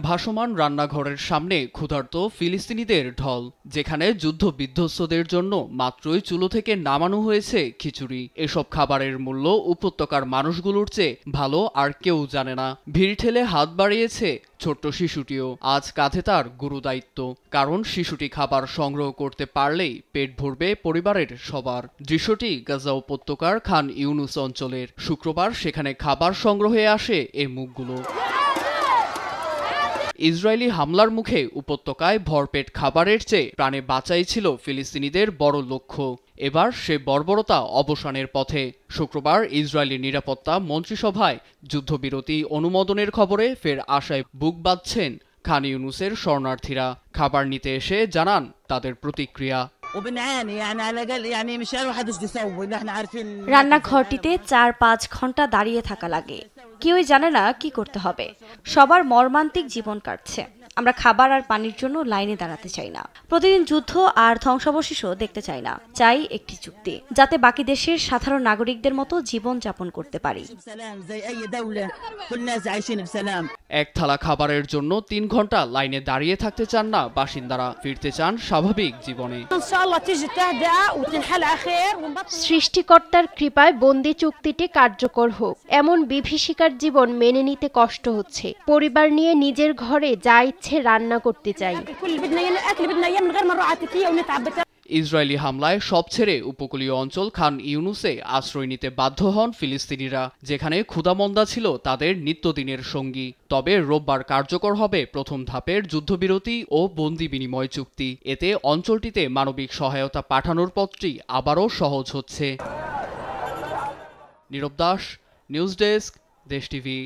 ভাসমান রান্নাঘরের সামনে ক্ষুধার্ত ফিলিস্তিনিদের ঢল, যেখানে যুদ্ধবিধ্বস্তদের জন্য মাত্রই চুলো থেকে নামানো হয়েছে খিচুড়ি। এসব খাবারের মূল্য উপত্যকার মানুষগুলোর চেয়ে ভালো আর কেউ জানে না। ভিড় ঠেলে হাত বাড়িয়েছে ছোট্ট শিশুটিও। আজ কাঁধে তার গুরুদায়িত্ব, কারণ শিশুটি খাবার সংগ্রহ করতে পারলেই পেট ভরবে পরিবারের সবার। দৃশ্যটি গাজা উপত্যকার খান ইউনুস অঞ্চলের। শুক্রবার সেখানে খাবার সংগ্রহে আসে এই মুখগুলো। ইসরায়েলি হামলার মুখে উপত্যকায় ভরপেট খাবারের চেয়ে প্রাণে বাঁচাই ছিল ফিলিস্তিনিদের বড় লক্ষ্য। এবার সে বর্বরতা অবসানের পথে। শুক্রবার ইসরায়েলি নিরাপত্তা মন্ত্রিসভায় যুদ্ধবিরতি অনুমোদনের খবরে ফের আশায় বুক বাঁধছেন খান ইউনুসের শরণার্থীরা। খাবার নিতে এসে জানান তাদের প্রতিক্রিয়া। রান্নাঘরটিতে ৪-৫ ঘন্টা দাঁড়িয়ে থাকা লাগে, কেউই জানে না কি করতে হবে। সবার মর্মান্তিক জীবন কাটছে। আমরা খাবার আর পানির জন্য লাইনে দাঁড়াতে চাই না। প্রতিদিন যুদ্ধ আর ধ্বংসাবশেষও দেখতে চাই না। চাই একটি চুক্তি, যাতে বাকি দেশের সাধারণ নাগরিকদের মতো জীবন যাপন করতে পারি। এক থালা খাবারের জন্য ৩ ঘন্টা লাইনে দাঁড়িয়ে থাকতে চান না বাসিন্দারা, ফিরতে চান স্বাভাবিক জীবনে। সৃষ্টিকর্তার কৃপায় বন্দি চুক্তিটি কার্যকর হোক। এমন বিভীষিকার জীবন মেনে নিতে কষ্ট হচ্ছে। পরিবার নিয়ে নিজের ঘরে যা ইচ্ছে রান্না করতে চাই। ইসরায়েলি হামলায় সব ছেড়ে উপকূলীয় অঞ্চল খান ইউনুসে আশ্রয় নিতে বাধ্য হন ফিলিস্তিনিরা, যেখানে ক্ষুধামন্দা ছিল তাদের নিত্যদিনের সঙ্গী। তবে রোববার কার্যকর হবে প্রথম ধাপের যুদ্ধবিরতি ও বন্দি বিনিময় চুক্তি। এতে অঞ্চলটিতে মানবিক সহায়তা পাঠানোর পথটি আবারও সহজ হচ্ছে। নীরব দাস, নিউজ ডেস্ক, দেশ টিভি।